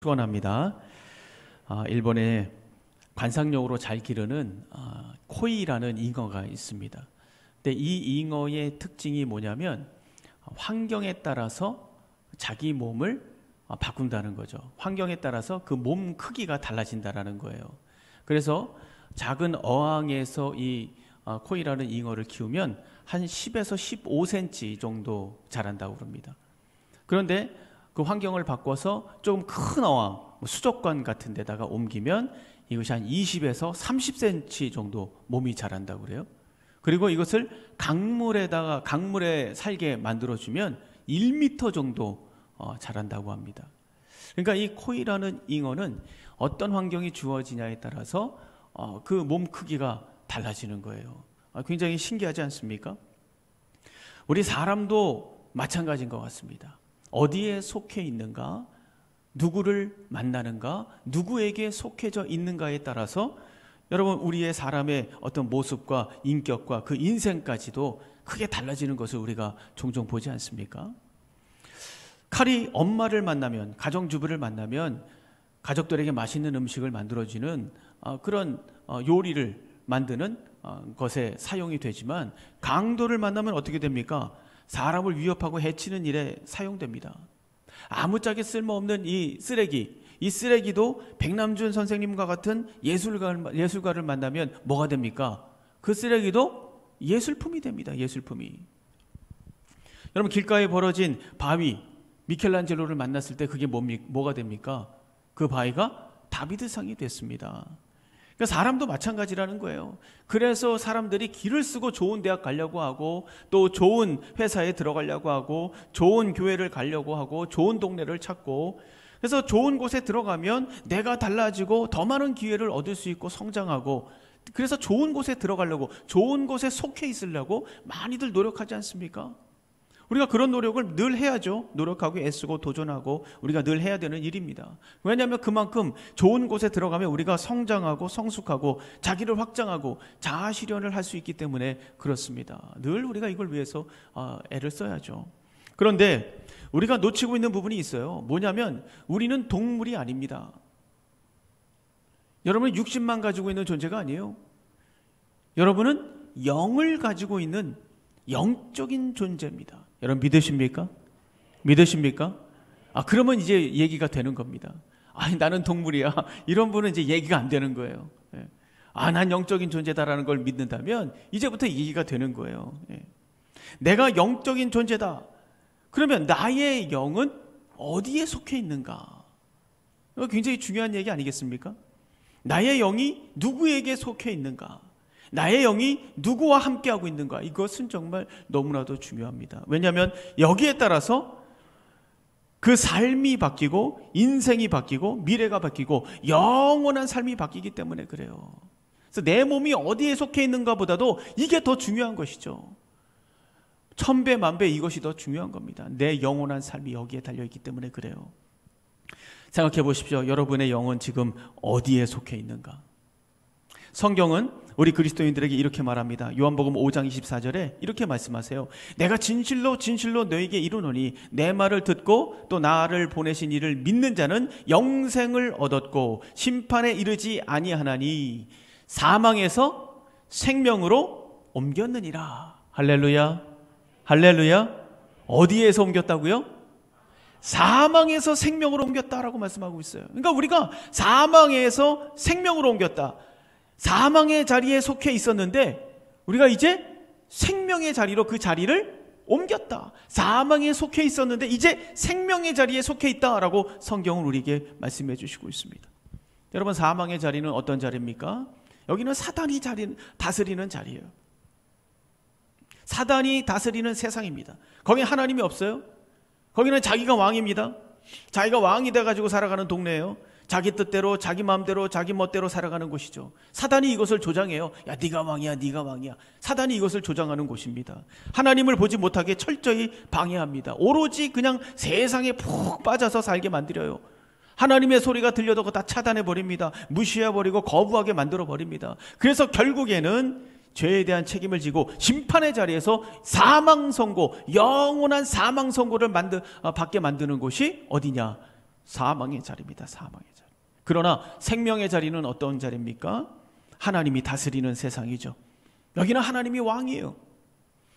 축원합니다. 일본에 관상용으로 잘 기르는 코이라는 잉어가 있습니다. 근데 이 잉어의 특징이 뭐냐면 환경에 따라서 자기 몸을 바꾼다는 거죠. 환경에 따라서 그 몸 크기가 달라진다는 거예요. 그래서 작은 어항에서 이 코이라는 잉어를 키우면 한 10에서 15cm 정도 자란다고 합니다. 그런데 그 환경을 바꿔서 조금 큰 어항, 수족관 같은 데다가 옮기면 이것이 한 20에서 30cm 정도 몸이 자란다고 그래요. 그리고 이것을 강물에 살게 만들어주면 1m 정도 자란다고 합니다. 그러니까 이 코이라는 잉어는 어떤 환경이 주어지냐에 따라서 그 몸 크기가 달라지는 거예요. 굉장히 신기하지 않습니까? 우리 사람도 마찬가지인 것 같습니다. 어디에 속해 있는가, 누구를 만나는가, 누구에게 속해져 있는가에 따라서 여러분 우리의 사람의 어떤 모습과 인격과 그 인생까지도 크게 달라지는 것을 우리가 종종 보지 않습니까? 칼이 엄마를 만나면, 가정주부를 만나면 가족들에게 맛있는 음식을 만들어주는 그런 요리를 만드는 것에 사용이 되지만, 강도를 만나면 어떻게 됩니까? 사람을 위협하고 해치는 일에 사용됩니다. 아무짝에 쓸모없는 이 쓰레기도 백남준 선생님과 같은 예술가를 만나면 뭐가 됩니까? 그 쓰레기도 예술품이 됩니다. 예술품이. 여러분 길가에 벌어진 바위, 미켈란젤로를 만났을 때 그게 뭐가 됩니까? 그 바위가 다비드상이 됐습니다. 그러니까 사람도 마찬가지라는 거예요. 그래서 사람들이 길을 쓰고 좋은 대학 가려고 하고, 또 좋은 회사에 들어가려고 하고, 좋은 교회를 가려고 하고, 좋은 동네를 찾고, 그래서 좋은 곳에 들어가면 내가 달라지고 더 많은 기회를 얻을 수 있고 성장하고, 그래서 좋은 곳에 들어가려고, 좋은 곳에 속해 있으려고 많이들 노력하지 않습니까? 우리가 그런 노력을 늘 해야죠. 노력하고 애쓰고 도전하고 우리가 늘 해야 되는 일입니다. 왜냐하면 그만큼 좋은 곳에 들어가면 우리가 성장하고 성숙하고 자기를 확장하고 자아 실현을 할 수 있기 때문에 그렇습니다. 늘 우리가 이걸 위해서 애를 써야죠. 그런데 우리가 놓치고 있는 부분이 있어요. 뭐냐면 우리는 동물이 아닙니다. 여러분은 육신만 가지고 있는 존재가 아니에요. 여러분은 영을 가지고 있는 영적인 존재입니다. 여러분 믿으십니까? 믿으십니까? 그러면 이제 얘기가 되는 겁니다. 아니 나는 동물이야. 이런 분은 이제 얘기가 안 되는 거예요. 난 영적인 존재다라는 걸 믿는다면 이제부터 얘기가 되는 거예요. 내가 영적인 존재다. 그러면 나의 영은 어디에 속해 있는가? 이거 굉장히 중요한 얘기 아니겠습니까? 나의 영이 누구에게 속해 있는가? 나의 영이 누구와 함께하고 있는가? 이것은 정말 너무나도 중요합니다. 왜냐하면 여기에 따라서 그 삶이 바뀌고 인생이 바뀌고 미래가 바뀌고 영원한 삶이 바뀌기 때문에 그래요. 그래서 내 몸이 어디에 속해 있는가 보다도 이게 더 중요한 것이죠. 천배 만배 이것이 더 중요한 겁니다. 내 영원한 삶이 여기에 달려있기 때문에 그래요. 생각해 보십시오. 여러분의 영은 지금 어디에 속해 있는가? 성경은 우리 그리스도인들에게 이렇게 말합니다. 요한복음 5장 24절에 이렇게 말씀하세요. 내가 진실로 너에게 이르노니 내 말을 듣고 또 나를 보내신 이를 믿는 자는 영생을 얻었고 심판에 이르지 아니하나니 사망에서 생명으로 옮겼느니라. 할렐루야. 할렐루야. 어디에서 옮겼다고요? 사망에서 생명으로 옮겼다라고 말씀하고 있어요. 그러니까 우리가 사망에서 생명으로 옮겼다. 사망의 자리에 속해 있었는데 우리가 이제 생명의 자리로 그 자리를 옮겼다. 사망에 속해 있었는데 이제 생명의 자리에 속해 있다라고 성경은 우리에게 말씀해 주시고 있습니다. 여러분 사망의 자리는 어떤 자리입니까? 여기는 사단이 다스리는 자리예요. 사단이 다스리는 세상입니다. 거기 하나님이 없어요. 거기는 자기가 왕입니다. 자기가 왕이 돼가지고 살아가는 동네예요. 자기 뜻대로 자기 마음대로 자기 멋대로 살아가는 곳이죠. 사단이 이것을 조장해요. 야 네가 왕이야 네가 왕이야. 사단이 이것을 조장하는 곳입니다. 하나님을 보지 못하게 철저히 방해합니다. 오로지 그냥 세상에 푹 빠져서 살게 만들어요. 하나님의 소리가 들려도 그거 다 차단해버립니다. 무시해버리고 거부하게 만들어버립니다. 그래서 결국에는 죄에 대한 책임을 지고 심판의 자리에서 사망 선고, 영원한 사망 선고를 받게 만드는 곳이 어디냐? 사망의 자리입니다. 사망의 자리. 그러나 생명의 자리는 어떤 자리입니까? 하나님이 다스리는 세상이죠. 여기는 하나님이 왕이에요.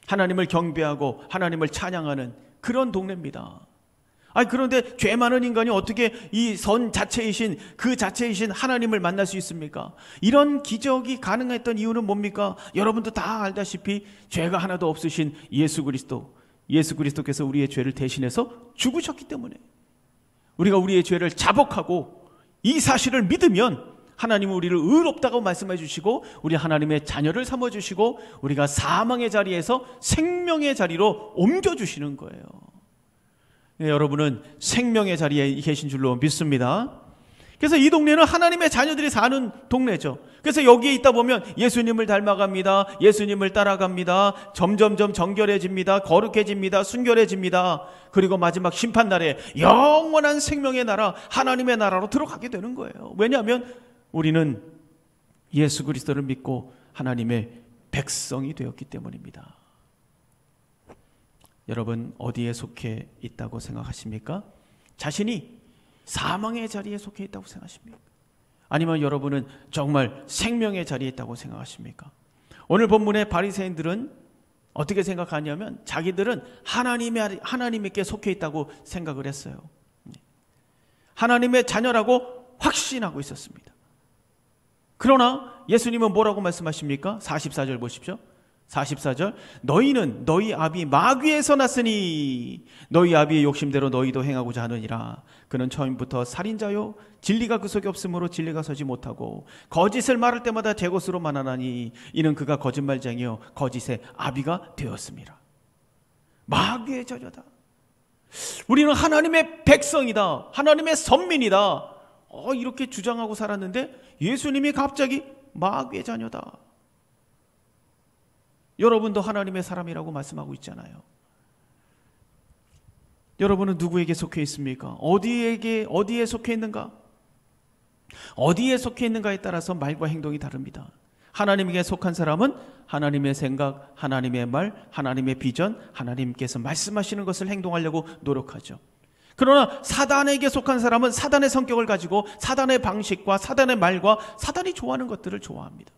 하나님을 경배하고 하나님을 찬양하는 그런 동네입니다. 그런데 죄 많은 인간이 어떻게 이 선 자체이신 그 자체이신 하나님을 만날 수 있습니까? 이런 기적이 가능했던 이유는 뭡니까? 여러분도 다 알다시피 죄가 하나도 없으신 예수 그리스도께서 우리의 죄를 대신해서 죽으셨기 때문에 우리가 우리의 죄를 자복하고 이 사실을 믿으면 하나님은 우리를 의롭다고 말씀해 주시고 우리 하나님의 자녀를 삼아 주시고 우리가 사망의 자리에서 생명의 자리로 옮겨 주시는 거예요. 네, 여러분은 생명의 자리에 계신 줄로 믿습니다. 그래서 이 동네는 하나님의 자녀들이 사는 동네죠. 그래서 여기에 있다 보면 예수님을 닮아갑니다. 예수님을 따라갑니다. 점점점 정결해집니다. 거룩해집니다. 순결해집니다. 그리고 마지막 심판날에 영원한 생명의 나라, 하나님의 나라로 들어가게 되는 거예요. 왜냐하면 우리는 예수 그리스도를 믿고 하나님의 백성이 되었기 때문입니다. 여러분 어디에 속해 있다고 생각하십니까? 자신이 사망의 자리에 속해 있다고 생각하십니까? 아니면 여러분은 정말 생명의 자리에 있다고 생각하십니까? 오늘 본문의 바리새인들은 어떻게 생각하냐면 자기들은 하나님께 속해 있다고 생각을 했어요. 하나님의 자녀라고 확신하고 있었습니다. 그러나 예수님은 뭐라고 말씀하십니까? 44절 보십시오. 44절 너희는 너희 아비 마귀에서 났으니 너희 아비의 욕심대로 너희도 행하고자 하느니라. 그는 처음부터 살인자요 진리가 그 속에 없으므로 진리가 서지 못하고 거짓을 말할 때마다 제 것으로만 하나니 이는 그가 거짓말쟁이요 거짓의 아비가 되었습니다. 마귀의 자녀다. 우리는 하나님의 백성이다. 하나님의 선민이다. 이렇게 주장하고 살았는데 예수님이 갑자기 마귀의 자녀다. 여러분도 하나님의 사람이라고 말씀하고 있잖아요. 여러분은 누구에게 속해 있습니까? 어디에 속해 있는가? 어디에 속해 있는가에 따라서 말과 행동이 다릅니다. 하나님에게 속한 사람은 하나님의 생각, 하나님의 말, 하나님의 비전, 하나님께서 말씀하시는 것을 행동하려고 노력하죠. 그러나 사단에게 속한 사람은 사단의 성격을 가지고 사단의 방식과 사단의 말과 사단이 좋아하는 것들을 좋아합니다.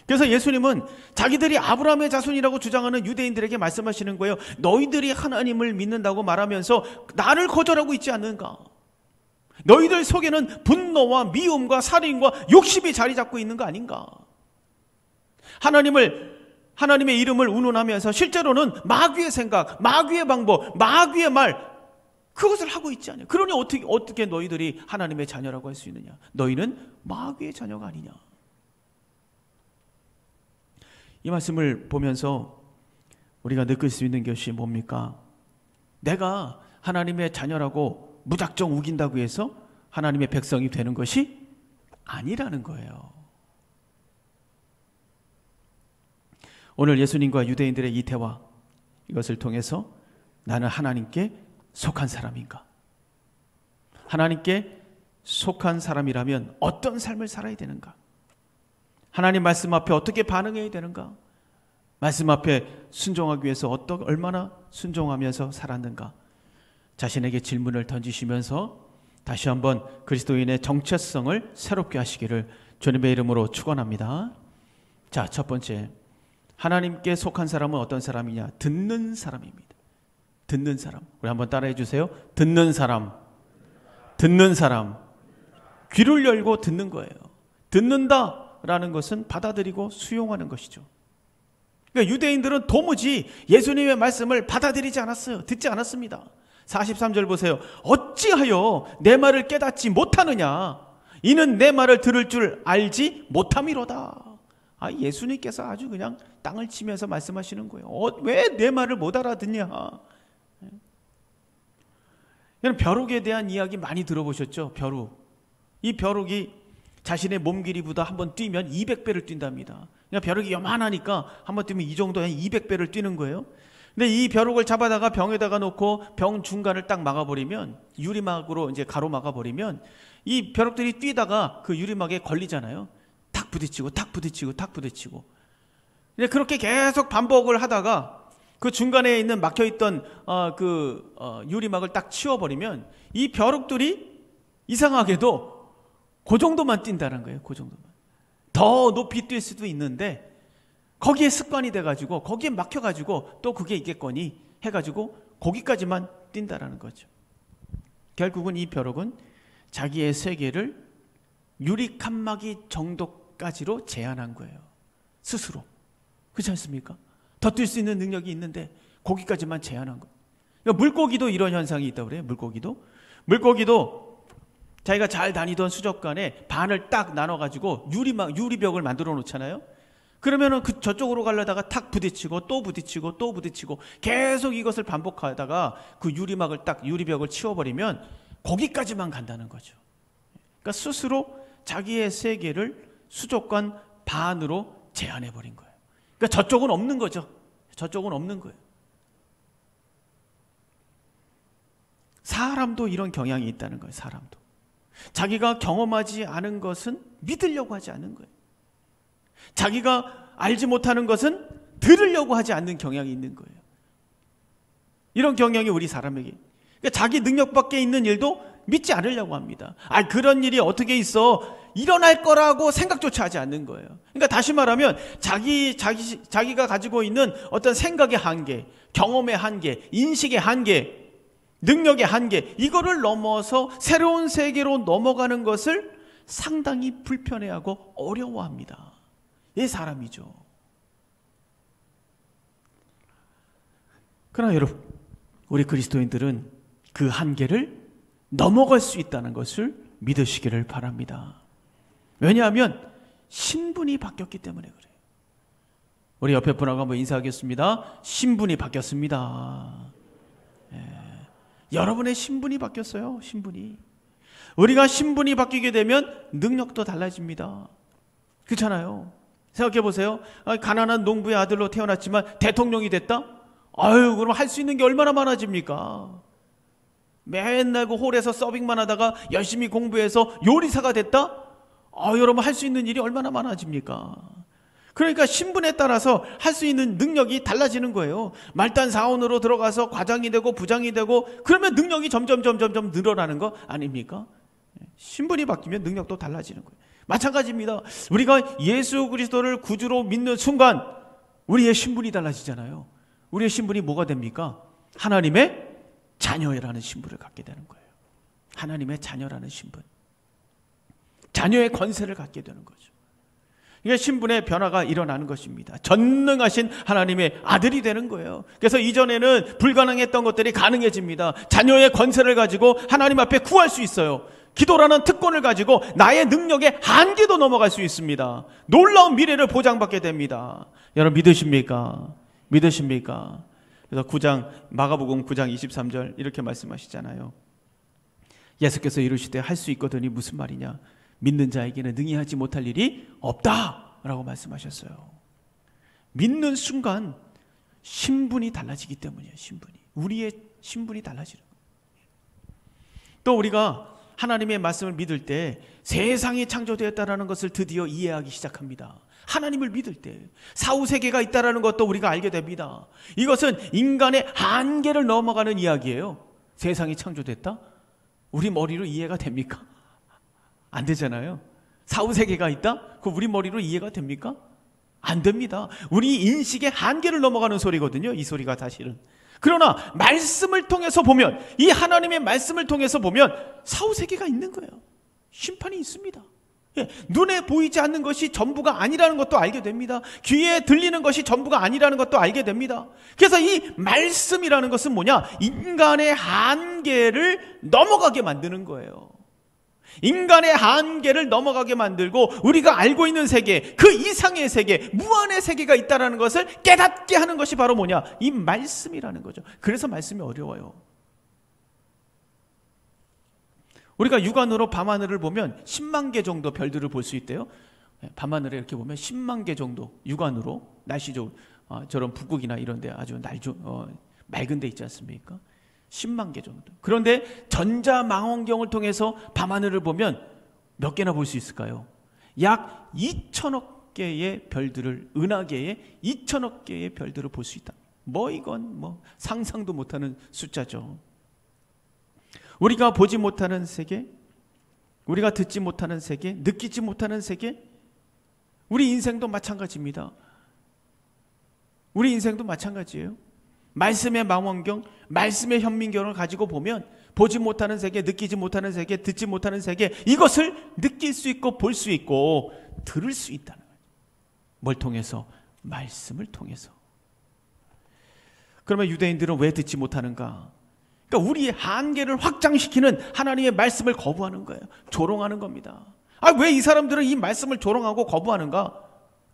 그래서 예수님은 자기들이 아브라함의 자손이라고 주장하는 유대인들에게 말씀하시는 거예요. 너희들이 하나님을 믿는다고 말하면서 나를 거절하고 있지 않는가? 너희들 속에는 분노와 미움과 살인과 욕심이 자리 잡고 있는 거 아닌가? 하나님의 이름을 운운하면서 실제로는 마귀의 생각, 마귀의 방법, 마귀의 말 그것을 하고 있지 않냐? 그러니 어떻게 너희들이 하나님의 자녀라고 할 수 있느냐? 너희는 마귀의 자녀가 아니냐? 이 말씀을 보면서 우리가 느낄 수 있는 것이 뭡니까? 내가 하나님의 자녀라고 무작정 우긴다고 해서 하나님의 백성이 되는 것이 아니라는 거예요. 오늘 예수님과 유대인들의 이 대화, 이것을 통해서 나는 하나님께 속한 사람인가? 하나님께 속한 사람이라면 어떤 삶을 살아야 되는가? 하나님 말씀 앞에 어떻게 반응해야 되는가? 말씀 앞에 순종하기 위해서 얼마나 순종하면서 살았는가? 자신에게 질문을 던지시면서 다시 한번 그리스도인의 정체성을 새롭게 하시기를 주님의 이름으로 축원합니다. 자, 첫 번째, 하나님께 속한 사람은 어떤 사람이냐? 듣는 사람입니다. 듣는 사람. 우리 한번 따라해 주세요. 듣는 사람. 듣는 사람. 귀를 열고 듣는 거예요. 듣는다라는 것은 받아들이고 수용하는 것이죠. 그러니까 유대인들은 도무지 예수님의 말씀을 받아들이지 않았어요. 듣지 않았습니다. 43절 보세요. 어찌하여 내 말을 깨닫지 못하느냐? 이는 내 말을 들을 줄 알지 못함이로다. 예수님께서 아주 그냥 땅을 치면서 말씀하시는 거예요. 왜 내 말을 못 알아듣냐? 벼룩에 대한 이야기 많이 들어보셨죠? 벼룩. 이 벼룩이 자신의 몸 길이보다 한번 뛰면 200배를 뛴답니다. 그냥 벼룩이 요만하니까 한번 뛰면 이 정도 한 200배를 뛰는 거예요. 근데 이 벼룩을 잡아다가 병에다가 놓고 병 중간을 딱 막아버리면, 유리막으로 이제 가로막아버리면 이 벼룩들이 뛰다가 그 유리막에 걸리잖아요. 탁 부딪히고 탁 부딪히고 탁 부딪히고. 근데 그렇게 계속 반복을 하다가 그 중간에 있는 막혀있던 유리막을 딱 치워버리면 이 벼룩들이 이상하게도 그 정도만 뛴다는 거예요. 그 정도만. 더 높이 뛸 수도 있는데 거기에 습관이 돼가지고 거기에 막혀가지고 또 그게 있겠거니 해가지고 거기까지만 뛴다라는 거죠. 결국은 이 벼룩은 자기의 세계를 유리 칸막이 정도까지로 제한한 거예요. 스스로. 그렇지 않습니까? 더 뛸 수 있는 능력이 있는데 거기까지만 제한한 거예요. 그러니까 물고기도 이런 현상이 있다고 그래요. 물고기도 자기가 잘 다니던 수족관에 반을 딱 나눠가지고 유리벽을 만들어 놓잖아요. 그러면은 저쪽으로 가려다가 탁 부딪히고 또 부딪히고 또 부딪히고 계속 이것을 반복하다가 그 유리벽을 치워버리면 거기까지만 간다는 거죠. 그러니까 스스로 자기의 세계를 수족관 반으로 제한해버린 거예요. 그러니까 저쪽은 없는 거죠. 저쪽은 없는 거예요. 사람도 이런 경향이 있다는 거예요. 사람도. 자기가 경험하지 않은 것은 믿으려고 하지 않는 거예요. 자기가 알지 못하는 것은 들으려고 하지 않는 경향이 있는 거예요. 이런 경향이 우리 사람에게. 그러니까 자기 능력 밖에 있는 일도 믿지 않으려고 합니다. 그런 일이 어떻게 있어? 일어날 거라고 생각조차 하지 않는 거예요. 그러니까 다시 말하면 자기가 가지고 있는 어떤 생각의 한계, 경험의 한계, 인식의 한계, 능력의 한계, 이거를 넘어서 새로운 세계로 넘어가는 것을 상당히 불편해하고 어려워합니다. 이 사람이죠. 그러나 여러분, 우리 그리스도인들은 그 한계를 넘어갈 수 있다는 것을 믿으시기를 바랍니다. 왜냐하면 신분이 바뀌었기 때문에 그래요. 우리 옆에 분하고 한번 인사하겠습니다. 신분이 바뀌었습니다. 여러분의 신분이 바뀌었어요. 신분이. 우리가 신분이 바뀌게 되면 능력도 달라집니다. 그렇잖아요. 생각해 보세요. 가난한 농부의 아들로 태어났지만 대통령이 됐다? 그럼 할 수 있는 게 얼마나 많아집니까? 맨날 그 홀에서 서빙만 하다가 열심히 공부해서 요리사가 됐다? 여러분 할 수 있는 일이 얼마나 많아집니까? 그러니까 신분에 따라서 할 수 있는 능력이 달라지는 거예요. 말단 사원으로 들어가서 과장이 되고 부장이 되고 그러면 능력이 점점 늘어나는 거 아닙니까? 신분이 바뀌면 능력도 달라지는 거예요. 마찬가지입니다. 우리가 예수 그리스도를 구주로 믿는 순간 우리의 신분이 달라지잖아요. 우리의 신분이 뭐가 됩니까? 하나님의 자녀라는 신분을 갖게 되는 거예요. 하나님의 자녀라는 신분. 자녀의 권세를 갖게 되는 거죠. 이게 신분의 변화가 일어나는 것입니다. 전능하신 하나님의 아들이 되는 거예요. 그래서 이전에는 불가능했던 것들이 가능해집니다. 자녀의 권세를 가지고 하나님 앞에 구할 수 있어요. 기도라는 특권을 가지고 나의 능력의 한계도 넘어갈 수 있습니다. 놀라운 미래를 보장받게 됩니다. 여러분 믿으십니까? 믿으십니까? 그래서 마가복음 9장 23절 이렇게 말씀하시잖아요. 예수께서 이르시되 할 수 있거든이 무슨 말이냐? 믿는 자에게는 능히 하지 못할 일이 없다라고 말씀하셨어요. 믿는 순간 신분이 달라지기 때문이에요. 우리의 신분이 달라지는 거예요. 또 우리가 하나님의 말씀을 믿을 때 세상이 창조되었다는 것을 드디어 이해하기 시작합니다. 하나님을 믿을 때 사후세계가 있다는 것도 우리가 알게 됩니다. 이것은 인간의 한계를 넘어가는 이야기예요. 세상이 창조됐다? 우리 머리로 이해가 됩니까? 안 되잖아요. 사후세계가 있다? 그거 우리 머리로 이해가 됩니까? 안 됩니다. 우리 인식의 한계를 넘어가는 소리거든요. 이 소리가 사실은. 그러나 말씀을 통해서 보면, 이 하나님의 말씀을 통해서 보면 사후세계가 있는 거예요. 심판이 있습니다. 눈에 보이지 않는 것이 전부가 아니라는 것도 알게 됩니다. 귀에 들리는 것이 전부가 아니라는 것도 알게 됩니다. 그래서 이 말씀이라는 것은 뭐냐? 인간의 한계를 넘어가게 만드는 거예요. 인간의 한계를 넘어가게 만들고 우리가 알고 있는 세계, 그 이상의 세계, 무한의 세계가 있다는 것을 깨닫게 하는 것이 바로 뭐냐? 이 말씀이라는 거죠. 그래서 말씀이 어려워요. 우리가 육안으로 밤하늘을 보면 10만 개 정도 별들을 볼 수 있대요. 밤하늘에 이렇게 보면 10만 개 정도 육안으로, 날씨 좋은 저런 북극이나 이런 데 아주 맑은 데 있지 않습니까? 10만 개 정도. 그런데 전자망원경을 통해서 밤하늘을 보면 몇 개나 볼 수 있을까요? 약 2천억 개의 별들을, 은하계의 2천억 개의 별들을 볼 수 있다. 이건 상상도 못하는 숫자죠. 우리가 보지 못하는 세계, 우리가 듣지 못하는 세계, 느끼지 못하는 세계, 우리 인생도 마찬가지입니다. 우리 인생도 마찬가지예요. 말씀의 망원경, 말씀의 현민경을 가지고 보면 보지 못하는 세계, 느끼지 못하는 세계, 듣지 못하는 세계, 이것을 느낄 수 있고 볼 수 있고 들을 수 있다는 거예요. 뭘 통해서? 말씀을 통해서. 그러면 유대인들은 왜 듣지 못하는가? 그러니까 우리의 한계를 확장시키는 하나님의 말씀을 거부하는 거예요. 조롱하는 겁니다. 왜 이 사람들은 이 말씀을 조롱하고 거부하는가?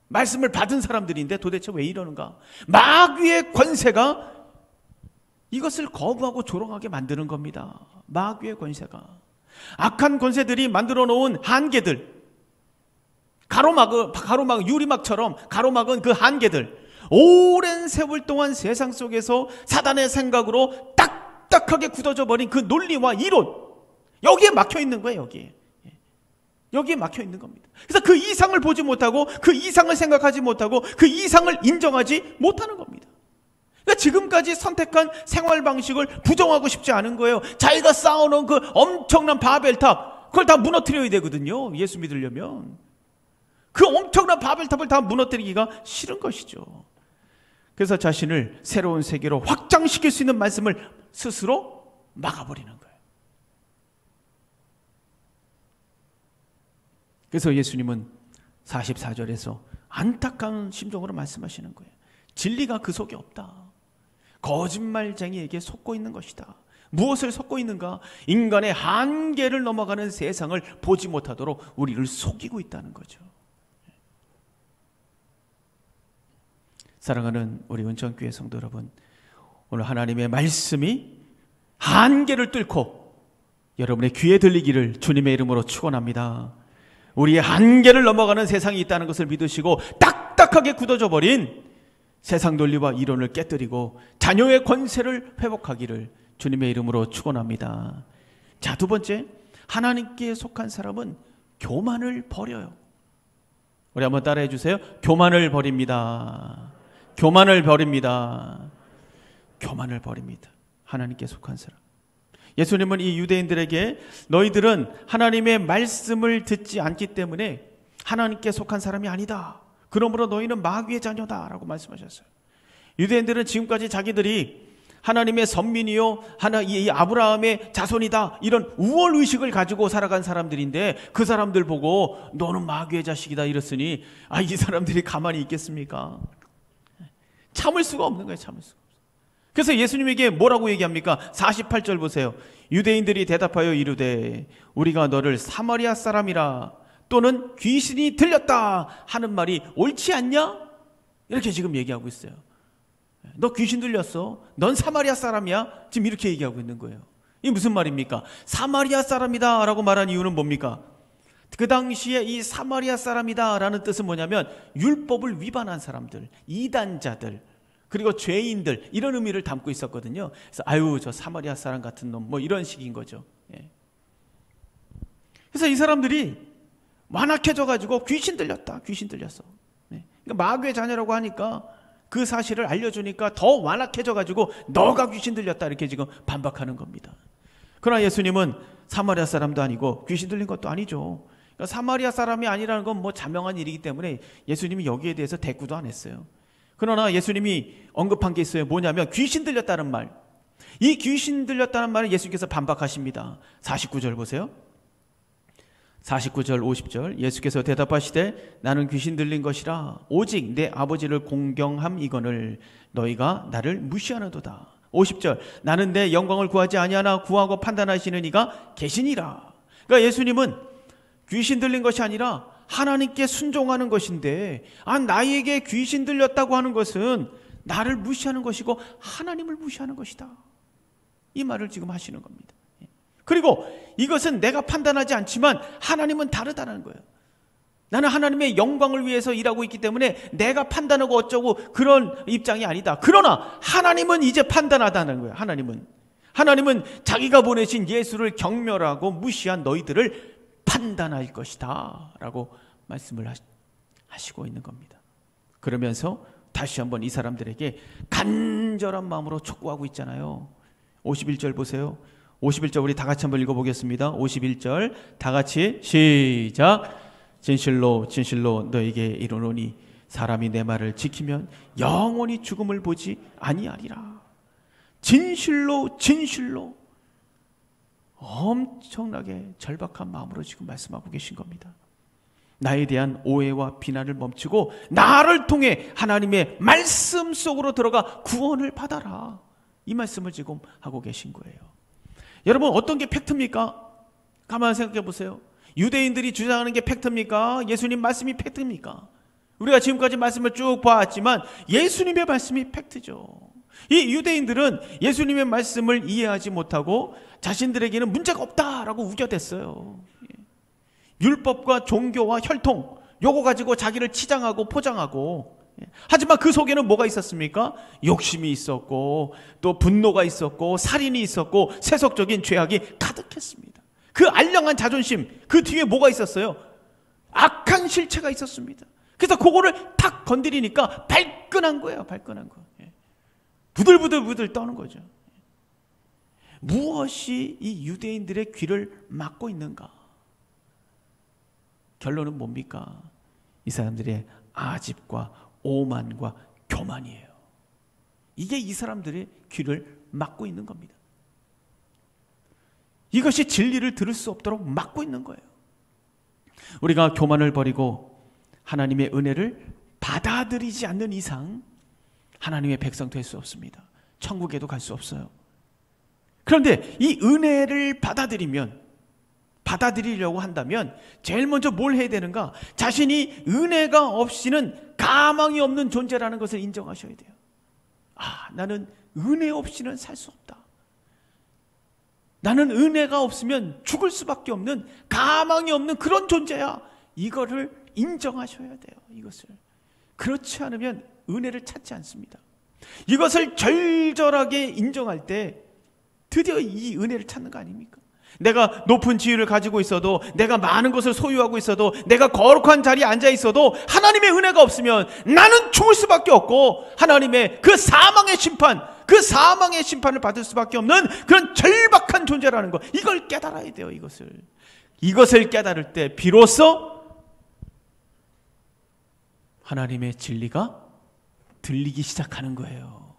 말씀을 받은 사람들인데 도대체 왜 이러는가? 마귀의 권세가 이것을 거부하고 조롱하게 만드는 겁니다. 마귀의 권세가. 악한 권세들이 만들어 놓은 한계들, 가로막, 유리막처럼 가로막은 그 한계들, 오랜 세월 동안 세상 속에서 사단의 생각으로 딱딱하게 굳어져 버린 그 논리와 이론, 여기에 막혀 있는 거예요. 여기에 막혀 있는 겁니다. 그래서 그 이상을 보지 못하고, 그 이상을 생각하지 못하고, 그 이상을 인정하지 못하는 겁니다. 그러니까 지금까지 선택한 생활 방식을 부정하고 싶지 않은 거예요. 자기가 쌓아놓은 그 엄청난 바벨탑, 그걸 다 무너뜨려야 되거든요. 예수 믿으려면. 그 엄청난 바벨탑을 다 무너뜨리기가 싫은 것이죠. 그래서 자신을 새로운 세계로 확장시킬 수 있는 말씀을 스스로 막아버리는 거예요. 그래서 예수님은 44절에서 안타까운 심정으로 말씀하시는 거예요. 진리가 그 속에 없다. 거짓말쟁이에게 속고 있는 것이다. 무엇을 속고 있는가? 인간의 한계를 넘어가는 세상을 보지 못하도록 우리를 속이고 있다는 거죠. 사랑하는 우리 은천교회 성도 여러분, 오늘 하나님의 말씀이 한계를 뚫고 여러분의 귀에 들리기를 주님의 이름으로 축원합니다. 우리의 한계를 넘어가는 세상이 있다는 것을 믿으시고 딱딱하게 굳어져 버린 세상 논리와 이론을 깨뜨리고 자녀의 권세를 회복하기를 주님의 이름으로 축원합니다. 자, 두 번째, 하나님께 속한 사람은 교만을 버려요. 우리 한번 따라해 주세요. 교만을 버립니다. 교만을 버립니다. 교만을 버립니다. 하나님께 속한 사람. 예수님은 이 유대인들에게 너희들은 하나님의 말씀을 듣지 않기 때문에 하나님께 속한 사람이 아니다. 그러므로 너희는 마귀의 자녀다 라고 말씀하셨어요. 유대인들은 지금까지 자기들이 하나님의 선민이요, 이 아브라함의 자손이다, 이런 우월의식을 가지고 살아간 사람들인데 그 사람들 보고 너는 마귀의 자식이다 이랬으니 이 사람들이 가만히 있겠습니까? 참을 수가 없는 거예요. 참을 수가 없어요. 그래서 예수님에게 뭐라고 얘기합니까? 48절 보세요. 유대인들이 대답하여 이르되 우리가 너를 사마리아 사람이라 또는 귀신이 들렸다 하는 말이 옳지 않냐? 이렇게 지금 얘기하고 있어요. 너 귀신 들렸어? 넌 사마리아 사람이야? 지금 이렇게 얘기하고 있는 거예요. 이게 무슨 말입니까? 사마리아 사람이다 라고 말한 이유는 뭡니까? 그 당시에 이 사마리아 사람이다 라는 뜻은 뭐냐면 율법을 위반한 사람들, 이단자들, 그리고 죄인들, 이런 의미를 담고 있었거든요. 그래서 저 사마리아 사람 같은 놈, 이런 식인 거죠. 그래서 이 사람들이 완악해져가지고 귀신 들렸다, 귀신 들렸어. 그러니까 마귀의 자녀라고 하니까 그 사실을 알려주니까 더 완악해져가지고 너가 귀신 들렸다 이렇게 지금 반박하는 겁니다. 그러나 예수님은 사마리아 사람도 아니고 귀신 들린 것도 아니죠. 그러니까 사마리아 사람이 아니라는 건 자명한 일이기 때문에 예수님이 여기에 대해서 대꾸도 안 했어요. 그러나 예수님이 언급한 게 있어요. 뭐냐면 귀신 들렸다는 말. 이 귀신 들렸다는 말을 예수님께서 반박하십니다. 49절 보세요. 49절 50절 예수께서 대답하시되 나는 귀신 들린 것이라 오직 내 아버지를 공경함이거늘 너희가 나를 무시하는도다. 50절 나는 내 영광을 구하지 아니하나 구하고 판단하시는 이가 계시니라. 그러니까 예수님은 귀신 들린 것이 아니라 하나님께 순종하는 것인데 나에게 귀신 들렸다고 하는 것은 나를 무시하는 것이고 하나님을 무시하는 것이다. 이 말을 지금 하시는 겁니다. 그리고 이것은 내가 판단하지 않지만 하나님은 다르다는 거예요. 나는 하나님의 영광을 위해서 일하고 있기 때문에 내가 판단하고 어쩌고 그런 입장이 아니다. 그러나 하나님은 이제 판단하다는 거예요. 하나님은 자기가 보내신 예수를 경멸하고 무시한 너희들을 판단할 것이다 라고 말씀을 하시고 있는 겁니다. 그러면서 다시 한번 이 사람들에게 간절한 마음으로 촉구하고 있잖아요. 51절 보세요. 51절 우리 다 같이 한번 읽어보겠습니다. 51절 다 같이 시작. 진실로 진실로 너에게 이르노니 사람이 내 말을 지키면 영원히 죽음을 보지 아니하리라. 진실로 진실로 엄청나게 절박한 마음으로 지금 말씀하고 계신 겁니다. 나에 대한 오해와 비난을 멈추고 나를 통해 하나님의 말씀 속으로 들어가 구원을 받아라. 이 말씀을 지금 하고 계신 거예요. 여러분, 어떤 게 팩트입니까? 가만히 생각해 보세요. 유대인들이 주장하는 게 팩트입니까? 예수님 말씀이 팩트입니까? 우리가 지금까지 말씀을 쭉 봐왔지만 예수님의 말씀이 팩트죠. 이 유대인들은 예수님의 말씀을 이해하지 못하고 자신들에게는 문제가 없다라고 우겨댔어요. 율법과 종교와 혈통, 요거 가지고 자기를 치장하고 포장하고, 하지만 그 속에는 뭐가 있었습니까? 욕심이 있었고 또 분노가 있었고 살인이 있었고 세속적인 죄악이 가득했습니다. 그 알량한 자존심, 그 뒤에 뭐가 있었어요? 악한 실체가 있었습니다. 그래서 그거를 탁 건드리니까 발끈한 거예요. 발끈한 거. 부들부들 떠는 거죠. 무엇이 이 유대인들의 귀를 막고 있는가? 결론은 뭡니까? 이 사람들의 아집과 오만과 교만이에요. 이게 이 사람들의 귀를 막고 있는 겁니다. 이것이 진리를 들을 수 없도록 막고 있는 거예요. 우리가 교만을 버리고 하나님의 은혜를 받아들이지 않는 이상 하나님의 백성 될 수 없습니다. 천국에도 갈 수 없어요. 그런데 이 은혜를 받아들이려고 한다면 제일 먼저 뭘 해야 되는가? 자신이 은혜가 없이는 가망이 없는 존재라는 것을 인정하셔야 돼요. 나는 은혜 없이는 살 수 없다. 나는 은혜가 없으면 죽을 수밖에 없는 가망이 없는 그런 존재야. 이거를 인정하셔야 돼요. 이것을. 그렇지 않으면 은혜를 찾지 않습니다. 이것을 절절하게 인정할 때 드디어 이 은혜를 찾는 거 아닙니까? 내가 높은 지위를 가지고 있어도, 내가 많은 것을 소유하고 있어도, 내가 거룩한 자리에 앉아 있어도 하나님의 은혜가 없으면 나는 죽을 수밖에 없고 하나님의 그 사망의 심판을 받을 수밖에 없는 그런 절박한 존재라는 거, 이걸 깨달아야 돼요. 이것을 깨달을 때 비로소 하나님의 진리가 들리기 시작하는 거예요.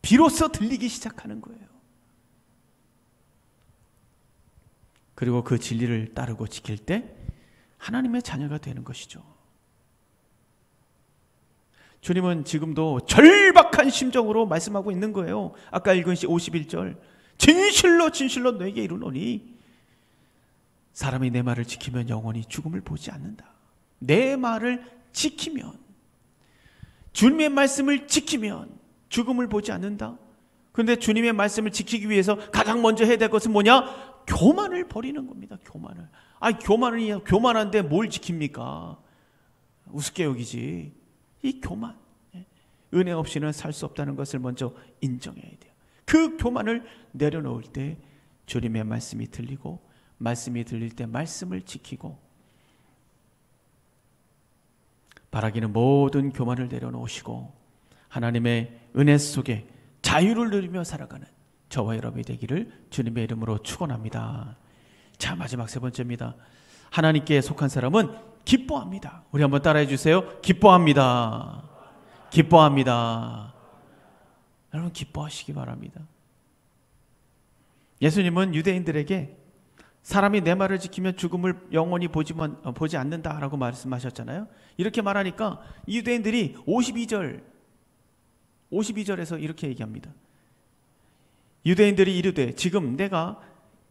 비로소 들리기 시작하는 거예요. 그리고 그 진리를 따르고 지킬 때 하나님의 자녀가 되는 것이죠. 주님은 지금도 절박한 심정으로 말씀하고 있는 거예요. 아까 읽은 51절 진실로 진실로 너에게 이르노니 사람이 내 말을 지키면 영원히 죽음을 보지 않는다. 내 말을 지키면, 주님의 말씀을 지키면 죽음을 보지 않는다. 그런데 주님의 말씀을 지키기 위해서 가장 먼저 해야 될 것은 뭐냐? 교만을 버리는 겁니다. 교만한데 뭘 지킵니까? 우습게 여기지. 이 교만, 은혜 없이는 살 수 없다는 것을 먼저 인정해야 돼요. 그 교만을 내려놓을 때 주님의 말씀이 들리고, 말씀이 들릴 때 말씀을 지키고, 바라기는 모든 교만을 내려놓으시고 하나님의 은혜 속에 자유를 누리며 살아가는 저와 여러분이 되기를 주님의 이름으로 축원합니다. 자, 마지막 세 번째입니다. 하나님께 속한 사람은 기뻐합니다. 우리 한번 따라해 주세요. 기뻐합니다. 기뻐합니다. 여러분, 기뻐하시기 바랍니다. 예수님은 유대인들에게 사람이 내 말을 지키면 죽음을 영원히 보지 않는다라고 말씀하셨잖아요. 이렇게 말하니까 유대인들이 52절에서 이렇게 얘기합니다. 유대인들이 이르되 지금 내가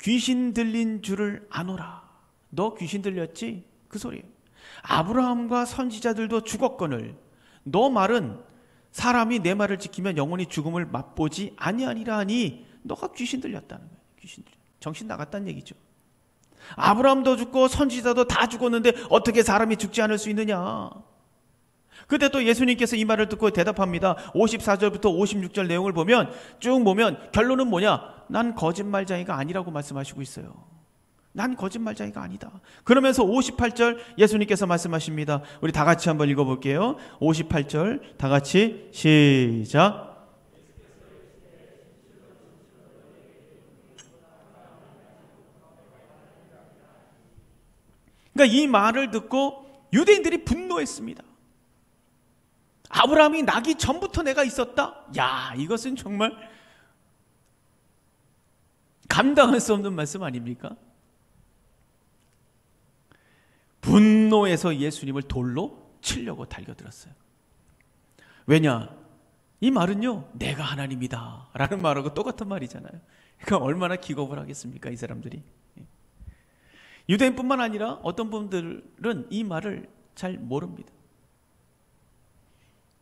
귀신 들린 줄을 아노라. 너 귀신 들렸지? 그 소리예요. 아브라함과 선지자들도 죽었거늘 너 말은 사람이 내 말을 지키면 영원히 죽음을 맛보지 아니하니라 하니 너가 귀신 들렸다는 거예요. 정신 나갔다는 얘기죠. 아브라함도 죽고 선지자도 다 죽었는데 어떻게 사람이 죽지 않을 수 있느냐. 그때 또 예수님께서 이 말을 듣고 대답합니다. 54절부터 56절 내용을 쭉 보면 결론은 뭐냐? 난 거짓말쟁이가 아니라고 말씀하시고 있어요. 난 거짓말쟁이가 아니다. 그러면서 58절 예수님께서 말씀하십니다. 우리 다 같이 한번 읽어볼게요. 58절 다 같이 시작. 그러니까 이 말을 듣고 유대인들이 분노했습니다. 아브라함이 나기 전부터 내가 있었다? 야, 이것은 정말 감당할 수 없는 말씀 아닙니까? 분노해서 예수님을 돌로 치려고 달겨들었어요. 왜냐? 이 말은요, 내가 하나님이다 라는 말하고 똑같은 말이잖아요. 그러니까 얼마나 기겁을 하겠습니까, 이 사람들이. 유대인뿐만 아니라 어떤 분들은 이 말을 잘 모릅니다.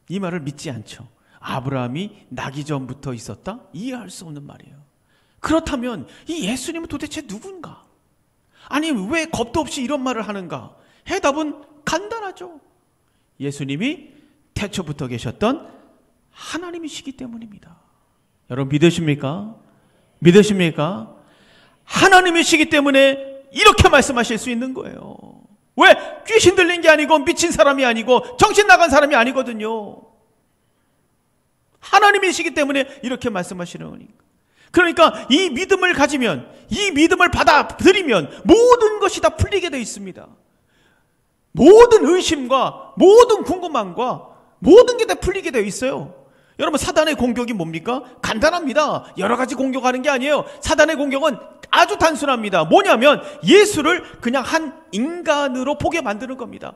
이 말을 믿지 않죠. 아브라함이 나기 전부터 있었다? 이해할 수 없는 말이에요. 그렇다면 이 예수님은 도대체 누군가? 아니, 왜 겁도 없이 이런 말을 하는가? 해답은 간단하죠. 예수님이 태초부터 계셨던 하나님이시기 때문입니다. 여러분 믿으십니까? 믿으십니까? 하나님이시기 때문에 이렇게 말씀하실 수 있는 거예요. 왜? 귀신 들린 게 아니고 미친 사람이 아니고 정신 나간 사람이 아니거든요. 하나님이시기 때문에 이렇게 말씀하시는 거니까. 그러니까 이 믿음을 가지면, 이 믿음을 받아들이면 모든 것이 다 풀리게 되어 있습니다. 모든 의심과 모든 궁금함과 모든 게 다 풀리게 되어 있어요. 여러분, 사단의 공격이 뭡니까? 간단합니다. 여러 가지 공격하는 게 아니에요. 사단의 공격은 아주 단순합니다. 뭐냐면 예수를 그냥 한 인간으로 보게 만드는 겁니다.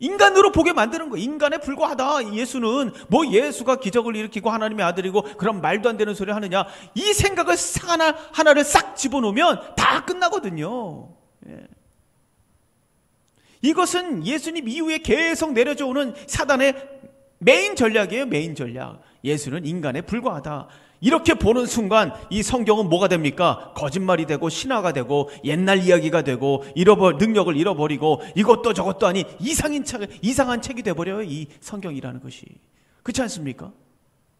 인간으로 보게 만드는 거예요. 인간에 불과하다. 예수는 뭐 예수가 기적을 일으키고 하나님의 아들이고 그런 말도 안 되는 소리 하느냐. 이 생각을 하나를 싹 집어넣으면 다 끝나거든요. 예. 이것은 예수님 이후에 계속 내려져 오는 사단의 메인 전략이에요. 메인 전략. 예수는 인간에 불과하다. 이렇게 보는 순간 이 성경은 뭐가 됩니까? 거짓말이 되고 신화가 되고 옛날 이야기가 되고 능력을 잃어버리고 이것도 저것도 아닌 이상한 책이 돼버려요. 이 성경이라는 것이. 그렇지 않습니까?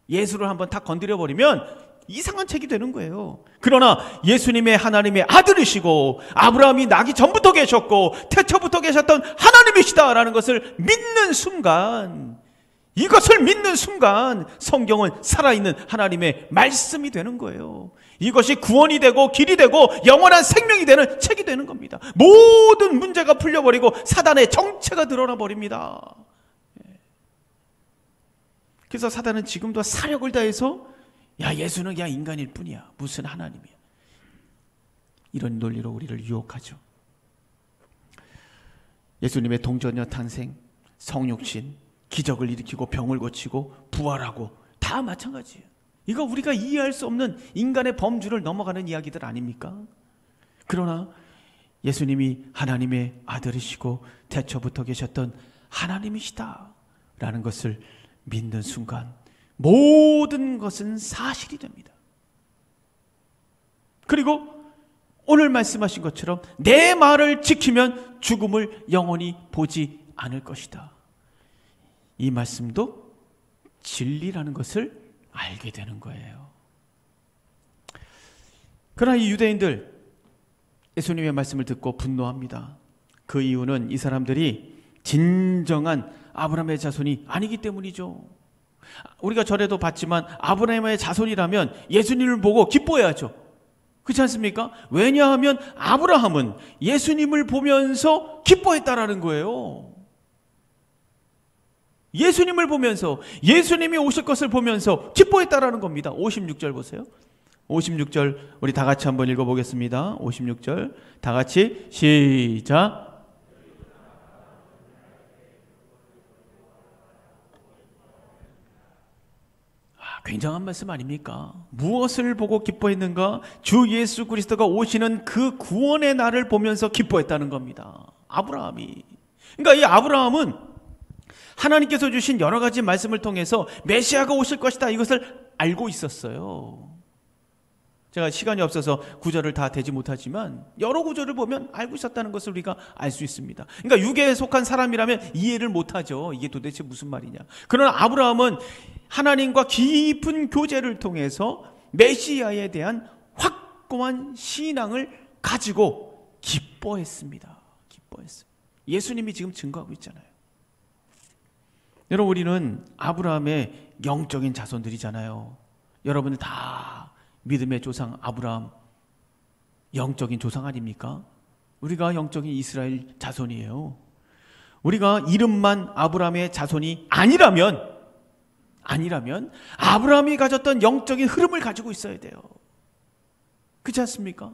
예수를 한번 다 건드려버리면 이상한 책이 되는 거예요. 그러나 예수님의 하나님의 아들이시고 아브라함이 나기 전부터 계셨고 태초부터 계셨던 하나님이시다라는 것을 믿는 순간, 이것을 믿는 순간 성경은 살아있는 하나님의 말씀이 되는 거예요. 이것이 구원이 되고 길이 되고 영원한 생명이 되는 책이 되는 겁니다. 모든 문제가 풀려버리고 사단의 정체가 드러나 버립니다. 그래서 사단은 지금도 사력을 다해서 야, 예수는 그냥 인간일 뿐이야. 무슨 하나님이야. 이런 논리로 우리를 유혹하죠. 예수님의 동전녀 탄생, 성육신, 기적을 일으키고 병을 고치고 부활하고 다 마찬가지예요. 이거 우리가 이해할 수 없는 인간의 범주를 넘어가는 이야기들 아닙니까? 그러나 예수님이 하나님의 아들이시고 태초부터 계셨던 하나님이시다라는 것을 믿는 순간 모든 것은 사실이 됩니다. 그리고 오늘 말씀하신 것처럼 내 말을 지키면 죽음을 영원히 보지 않을 것이다. 이 말씀도 진리라는 것을 알게 되는 거예요. 그러나 이 유대인들 예수님의 말씀을 듣고 분노합니다. 그 이유는 이 사람들이 진정한 아브라함의 자손이 아니기 때문이죠. 우리가 전에도 봤지만 아브라함의 자손이라면 예수님을 보고 기뻐해야죠. 그렇지 않습니까? 왜냐하면 아브라함은 예수님을 보면서 기뻐했다라는 거예요. 예수님을 보면서, 예수님이 오실 것을 보면서 기뻐했다라는 겁니다. 56절 보세요. 56절 우리 다 같이 한번 읽어보겠습니다. 56절 다 같이 시작. 굉장한 말씀 아닙니까? 무엇을 보고 기뻐했는가? 주 예수 그리스도가 오시는 그 구원의 날을 보면서 기뻐했다는 겁니다. 아브라함이. 그러니까 이 아브라함은 하나님께서 주신 여러 가지 말씀을 통해서 메시아가 오실 것이다, 이것을 알고 있었어요. 제가 시간이 없어서 구절을 다 대지 못하지만 여러 구절을 보면 알고 있었다는 것을 우리가 알 수 있습니다. 그러니까 육에 속한 사람이라면 이해를 못하죠. 이게 도대체 무슨 말이냐. 그러나 아브라함은 하나님과 깊은 교제를 통해서 메시아에 대한 확고한 신앙을 가지고 기뻐했습니다. 기뻐했어요. 예수님이 지금 증거하고 있잖아요. 여러분, 우리는 아브라함의 영적인 자손들이잖아요. 여러분들 다 믿음의 조상 아브라함 영적인 조상 아닙니까? 우리가 영적인 이스라엘 자손이에요. 우리가 이름만 아브라함의 자손이 아니라면 아브라함이 가졌던 영적인 흐름을 가지고 있어야 돼요. 그렇지 않습니까?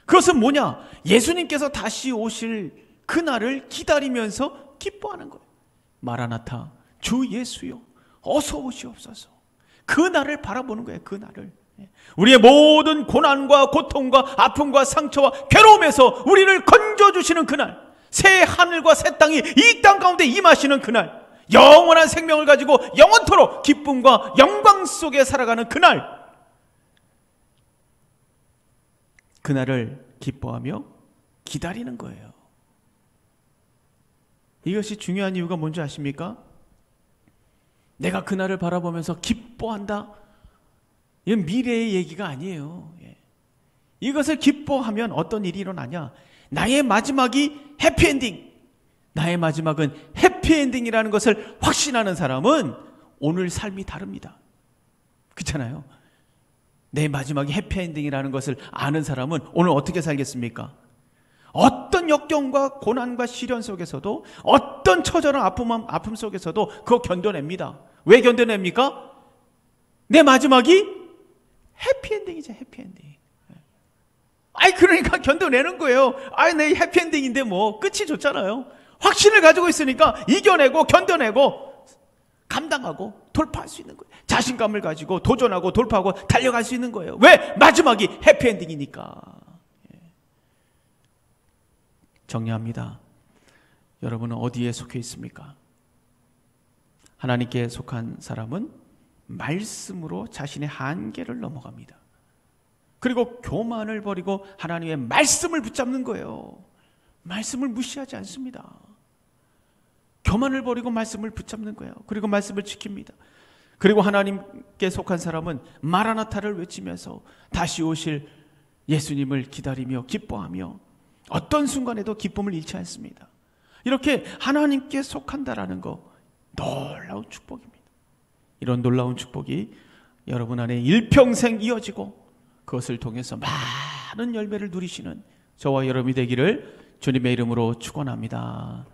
그것은 뭐냐? 예수님께서 다시 오실 그날을 기다리면서 기뻐하는 거예요. 마라나타, 주 예수여 어서 오시옵소서. 그날을 바라보는 거예요. 그날을. 우리의 모든 고난과 고통과 아픔과 상처와 괴로움에서 우리를 건져주시는 그날, 새 하늘과 새 땅이 이 땅 가운데 임하시는 그날, 영원한 생명을 가지고 영원토록 기쁨과 영광 속에 살아가는 그날을 기뻐하며 기다리는 거예요. 이것이 중요한 이유가 뭔지 아십니까? 내가 그날을 바라보면서 기뻐한다? 이건 미래의 얘기가 아니에요. 이것을 기뻐하면 어떤 일이 일어나냐? 나의 마지막이 해피엔딩, 나의 마지막은 해피엔딩이라는 것을 확신하는 사람은 오늘 삶이 다릅니다. 그렇잖아요. 내 마지막이 해피엔딩이라는 것을 아는 사람은 오늘 어떻게 살겠습니까? 어떤 역경과 고난과 시련 속에서도, 어떤 처절한 아픔 속에서도 그거 견뎌냅니다. 왜 견뎌냅니까? 내 마지막이 해피엔딩이죠. 해피엔딩. 그러니까 견뎌내는 거예요. 내 해피엔딩인데 뭐 끝이 좋잖아요. 확신을 가지고 있으니까 이겨내고 견뎌내고 감당하고 돌파할 수 있는 거예요. 자신감을 가지고 도전하고 돌파하고 달려갈 수 있는 거예요. 왜? 마지막이 해피엔딩이니까. 정리합니다. 여러분은 어디에 속해 있습니까? 하나님께 속한 사람은 말씀으로 자신의 한계를 넘어갑니다. 그리고 교만을 버리고 하나님의 말씀을 붙잡는 거예요. 말씀을 무시하지 않습니다. 교만을 버리고 말씀을 붙잡는 거예요. 그리고 말씀을 지킵니다. 그리고 하나님께 속한 사람은 마라나타를 외치면서 다시 오실 예수님을 기다리며 기뻐하며 어떤 순간에도 기쁨을 잃지 않습니다. 이렇게 하나님께 속한다라는 거 놀라운 축복입니다. 이런 놀라운 축복이 여러분 안에 일평생 이어지고 그것을 통해서 많은 열매를 누리시는 저와 여러분이 되기를 주님의 이름으로 축원합니다.